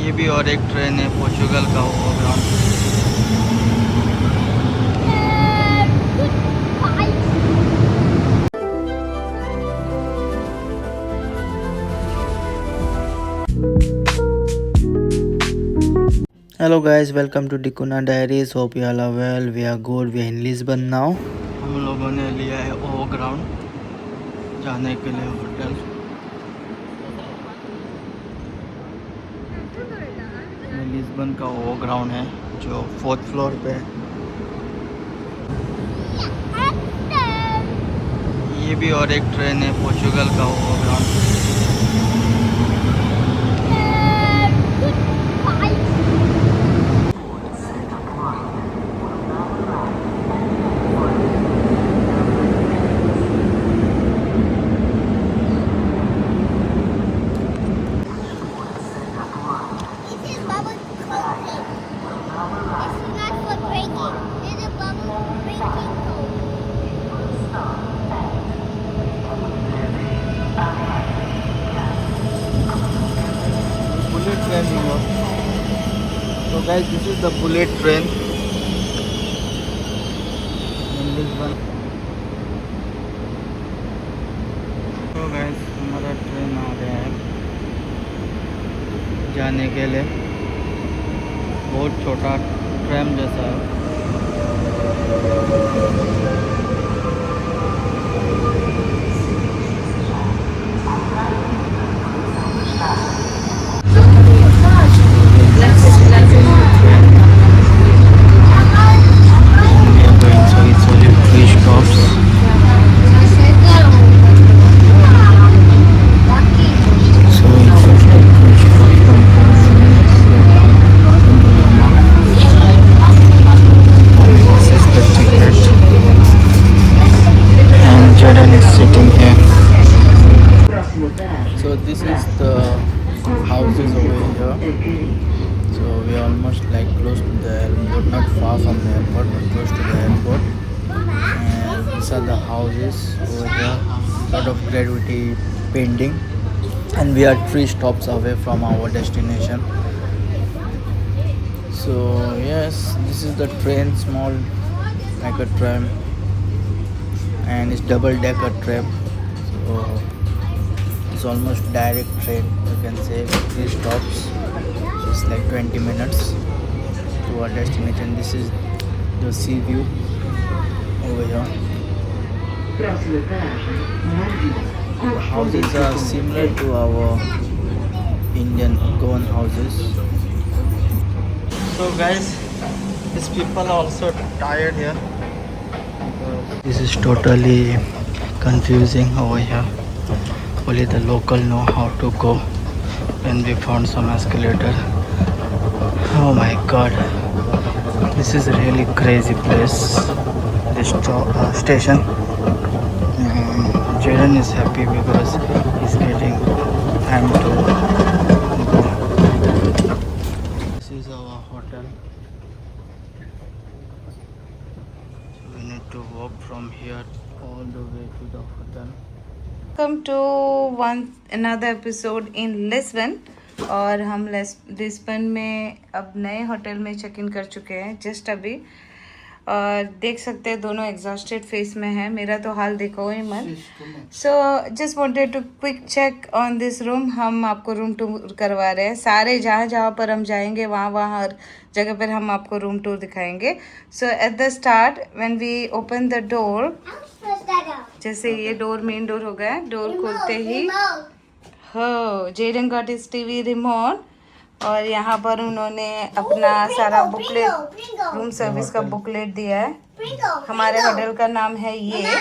ये भी और एक ट्रेन है पोर्चुगल का overground. Hello guys, welcome to Dikuna Diaries. Hope you all are well. We are good. We are in Lisbon now. हम लोगों ने लिया है ओवरग्राउंड जाने के लिए होटल। ये लिस्बन का ओवरग्राउंड है जो 4th फ्लोर पे है। ये भी और एक ट्रेन है पोर्चुगल का overground. Bullet train, you know. So guys, this is the bullet train in Lisbon. So guys, हमारा ट्रेन आ गया है जाने के लिए। बहुत छोटा ट्रैम जैसा है। So this is the houses over here. So we are almost like close to the airport, not far from the airport, but close to the airport. And these are the houses over here. Lot of graffiti painting, and we are 3 stops away from our destination. So yes, this is the train, small like a tram, and it's double-decker tram. So it's almost direct train, you can say, 3 stops. So it's like 20 minutes to our destination. This is the sea view over here. The houses are similar to our Indian Goan houses. So guys, these people are also tired here. This is totally confusing over here. Only the local know how to go. When we found some escalator. Oh my god, this is a really crazy place, this station. Jaden is happy because he's getting time to go. This is our hotel. So we need to walk from here all the way to the hotel. Welcome to another episode in Lisbon. और हम Lisbon में अब नए hotel में check in कर चुके हैं just अभी। और देख सकते हैं दोनों एग्जॉस्टेड फेस में है। मेरा तो हाल देखो ही मत। So just wanted to quick check on this room. हम आपको रूम टूर करवा रहे हैं। सारे जहाँ जहाँ पर हम जाएंगे वहाँ हर जगह पर हम आपको रूम टूर दिखाएंगे। So at the start when we open the door, जैसे ये डोर मेन डोर हो गया, डोर खोलते ही हो जेडन गॉट इज टीवी रिमोट। और यहाँ पर उन्होंने अपना सारा बुकलेट, रूम सर्विस का बुकलेट दिया है। हमारे होटल का नाम है ये,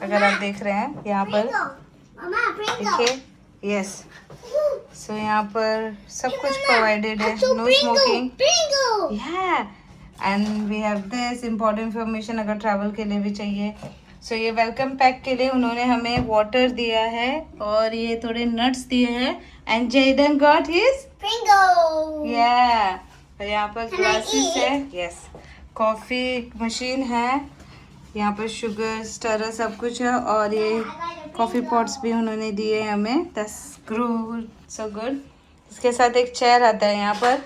अगर आप देख रहे हैं यहाँ पर देखिए, यस। सो यहाँ पर सब कुछ प्रोवाइडेड है, no smoking, and we have this important information अगर ट्रैवल के लिए भी चाहिए। सो ये वेलकम पैक के लिए उन्होंने हमें वाटर दिया है और ये थोड़े नट्स दिए हैं। एंड जेडन गॉट हिज या, और यहाँ पर ग्लासेस है, यस, कॉफ़ी मशीन है, यहाँ पर शुगर स्टरर सब कुछ है। और ये कॉफ़ी पॉट्स भी उन्होंने दिए हमें, 10 गुड, सो गुड। इसके साथ एक चेयर आता है यहाँ पर।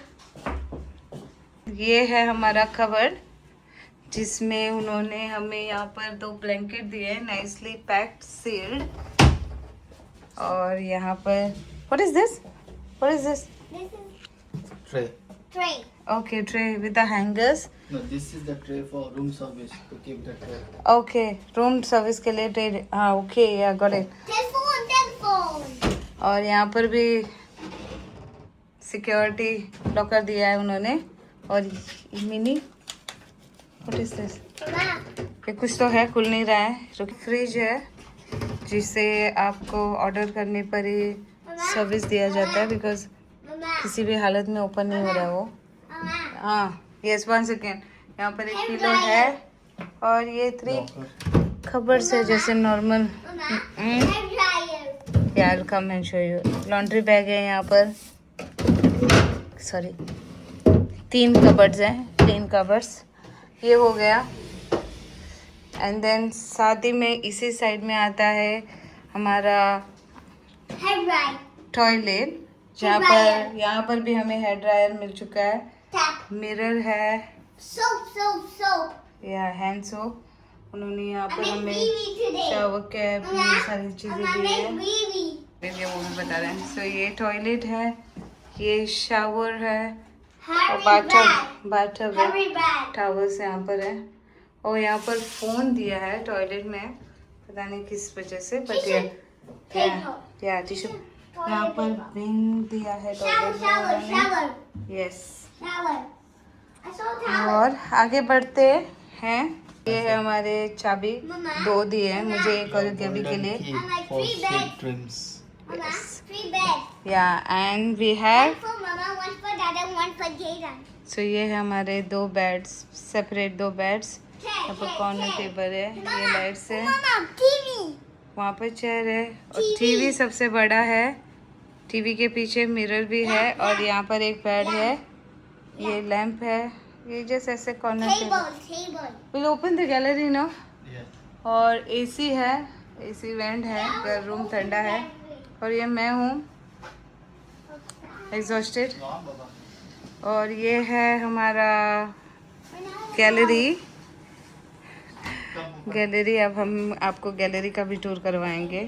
ये है हमारा कबर्ड जिसमें उन्होंने हमें यहाँ पर 2 ब्लैंकेट दिए हैं, नाइसली पैक्ड सील्ड। और यहाँ पर what is this? What is this? Tray. Okay, tray with the hangers. No, this is the tray for room service to keep the tray. Okay, room service के लिए tray. हाँ okay, या got it. और यहाँ पर भी security locker दिया है उन्होंने। और मिनी व्हाट इज दिस? ये कुछ तो है, खुल नहीं रहा है। फ्रिज है जिसे आपको ऑर्डर करने पर ही सर्विस दिया जाता है, बिकॉज किसी भी हालत में ओपन नहीं हो रहा है वो। हाँ यस, 1 सेकेंड। यहाँ पर एक पिलो है और ये 3 खबर से जैसे नॉर्मल। यार come and show you. Laundry bag है यहाँ पर, सॉरी 3 कबर्ड्स हैं, 3 कबर्ड्स। ये हो गया। एंड देन साथ ही में इसी साइड में आता है हमारा टॉयलेट, जहाँ पर यहाँ पर भी हमें हेयर ड्रायर मिल चुका है, मिरर है, या हैंड सोप। उन्होंने यहाँ पर हमें शावर कैप, ये सारी चीज़ें दी है, ये वो भी बता रहे हैं। सो ये टॉयलेट है, ये शावर है और बाथटब है, टॉवल्स यहाँ पर है। और यहाँ पर फ़ोन दिया है टॉयलेट में, पता नहीं किस वजह से, बट या टिश्यू। यहाँ पर बिन दिया है टॉयलेट में, यस। और आगे बढ़ते हैं। ये है हमारे चाबी, 2 दिए हैं मुझे, एक और गैबी के लिए। या एंड वी हैव, सो ये है हमारे 2 बेड्स, सेपरेट 2 बेड्स। यहाँ पर कॉर्नर टेबल है, ये लाइट्स है, वहाँ पर चेयर है और टीवी सबसे बड़ा है। टीवी के पीछे मिरर भी है और यहाँ पर एक बेड है, ये लैंप है, ये जैसे ऐसे corner table. Will open the gallery no. और एसी है, एसी वेंट है अगर रूम ठंडा है। और ये मैं हूँ एग्जॉस्टेड। और ये है हमारा गैलरी। अब हम आपको गैलरी का भी टूर करवाएंगे।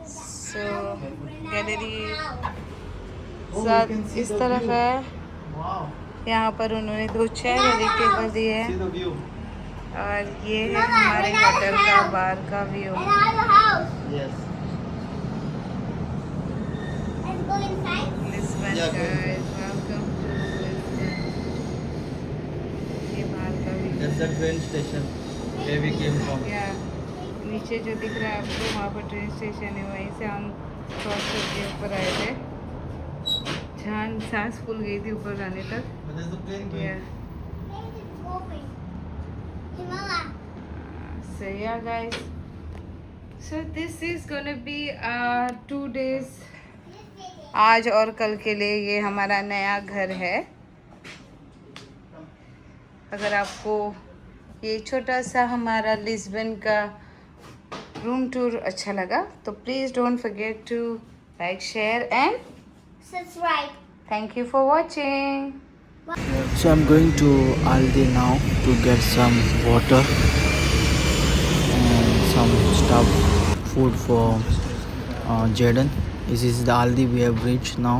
सो गैलरी इस तरफ है। यहाँ पर उन्होंने 2 चेयर और एक टेबल दी है। और ये है हमारे होटल का बाहर का view. Lisbon guys, welcome to Lisbon. ये बाहर का view. That's the train station where we came from. नीचे जो दिख रहा है आपको, वहाँ पर ट्रेन स्टेशन है, वहीं से हम क्रॉस करके ऊपर आए थे। जान सांस फूल गई थी ऊपर जाने तक। So yeah guys, so this is gonna be 2 days, आज और कल के लिए ये हमारा नया घर है। अगर आपको ये छोटा सा हमारा लिस्बन का रूम टूर अच्छा लगा तो please don't forget to like, share and subscribe. thank you for watching. So I'm going to Aldi now to get some water and some stuff, food for Jaden. This is the Aldi we have reached now.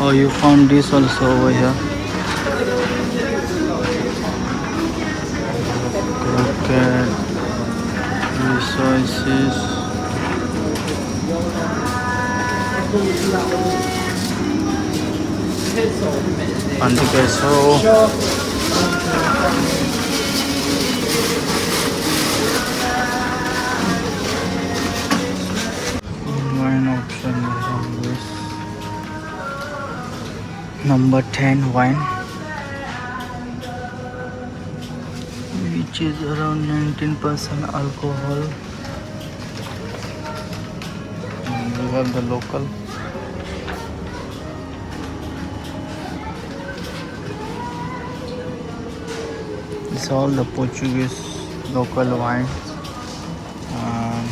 Oh, you found this also over here. Croquette, resources. Panty queso. Wine option is on this. Number 10 wine. which is around 19% alcohol. And we have the local. It's all the Portuguese local wines. And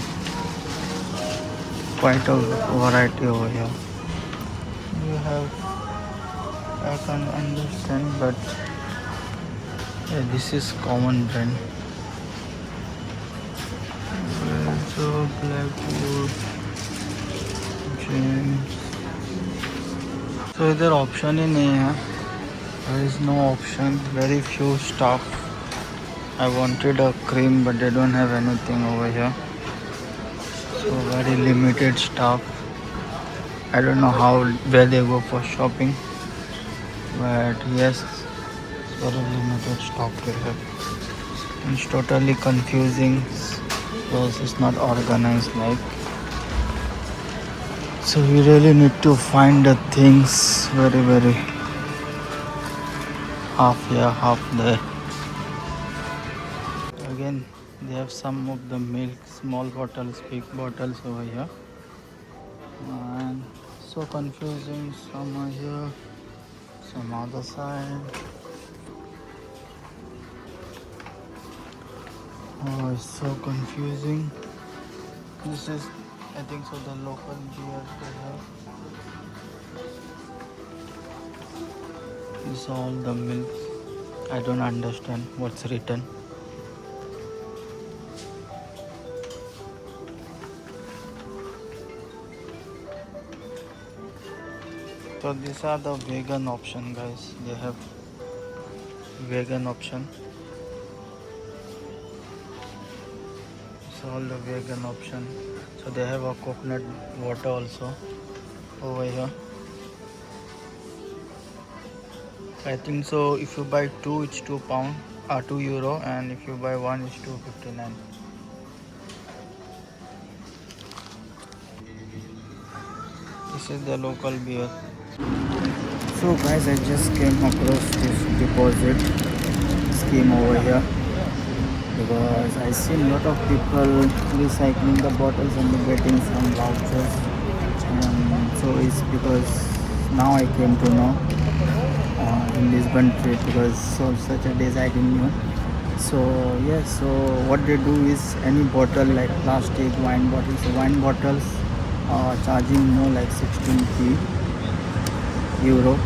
quite a variety over here. You have, I can understand, but yeah, this is common brand. So Blackwood, James. So इधर option ही नहीं है. There is no option. Very few stuff. I wanted a cream, but they don't have anything over here. So very limited stuff. I don't know how where they go for shopping, but yes, it's very limited stock they have. It's totally confusing because it's not organized like. So we really need to find the things very half here, half there. Again, they have some of the milk, small bottles, big bottles over here. And so confusing, some are here, some other side. Oh, it's so confusing. This is, I think so, the local beer they have. This is all the milk. I don't understand what's written. So these are the vegan option, guys. They have vegan option. It's all the vegan option. So they have a coconut water also over here. I think so. If you buy two, it's £2, €2, and if you buy one, it's $2.59. This is the local beer. So guys, I just came across this deposit scheme over here because I see a lot of people recycling the bottles and getting some vouchers. So it's because now I came to know in Lisbon trip, because such a days I didn't know. So yes, so what they do is any bottle like plastic wine bottles charging more like 16p euro,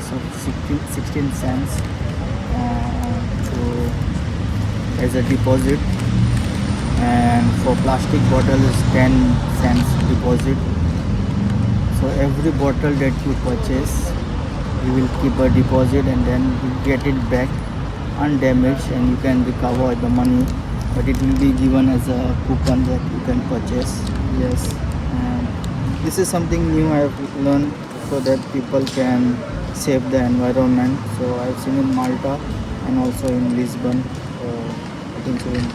so 16 cents as a deposit, and for plastic bottle is 10 cents deposit. So every bottle that you purchase, you will keep a deposit and then you get it back undamaged and you can recover the money, but it will be given as a coupon that you can purchase. Yes, and this is something new I have learned so that people can save the environment. So I've seen in Malta and also in Lisbon. I think so in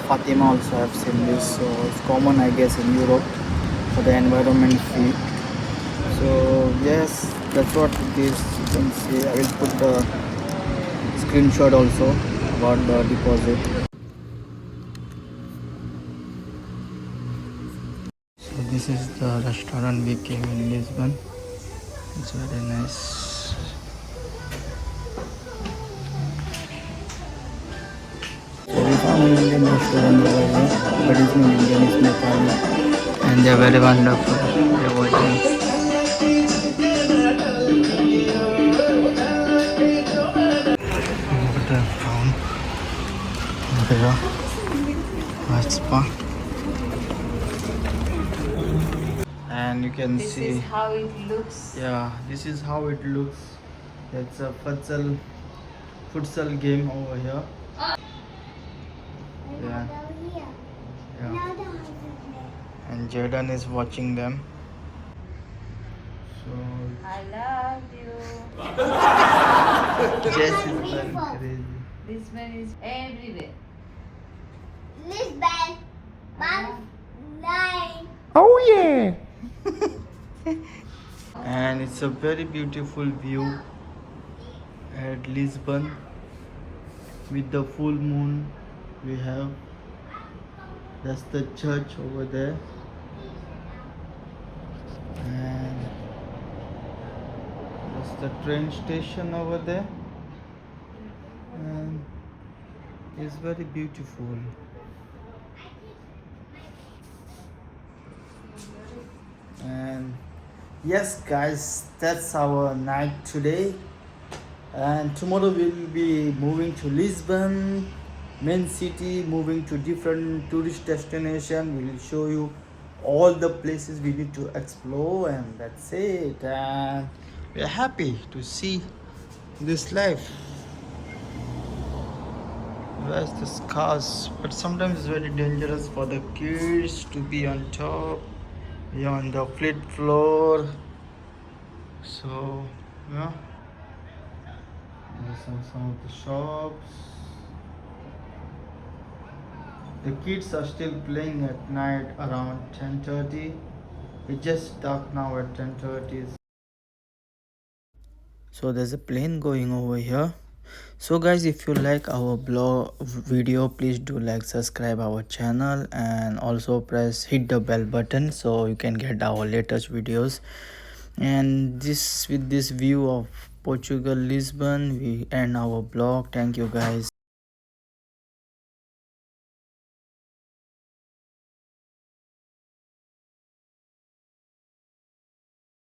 Fatima also I've seen this. So it's common, I guess, in Europe for the environment fee. So yes, that's what it is. You can see, I will put the screenshot also about the deposit. So this is the restaurant we came in Lisbon. It's very nice. So we found an Indian restaurant over here, but it's not Indian, it's Nepali. And they're very wonderful. They're watching. What I found over here, a spa. And you can This see. is how it looks. Yeah, this is how it looks. It's a futsal game over here. Yeah. And Jordan is watching them. So I love you. Jess is very crazy. This one is everywhere. Lisbon, nine. Oh yeah. And it's a very beautiful view at Lisbon. with the full moon. We have, that's the church over there, and that's the train station over there, and it's very beautiful. And yes guys, that's our night today, and tomorrow we'll be moving to Lisbon main city, moving to different tourist destination. We'll show you all the places we need to explore, and that's it. And we're happy to see this life. Where's the scars? But sometimes it's very dangerous for the kids to be on top, be on the flat floor. So yeah, these are some of the shops. The kids are still playing at night around 10:30. It's just dark now at 10:30. So there's a plane going over here. So guys, if you like our blog video, please do like, subscribe our channel, and also hit the bell button so you can get our latest videos. And this, with this view of Portugal, Lisbon, we end our blog. Thank you guys.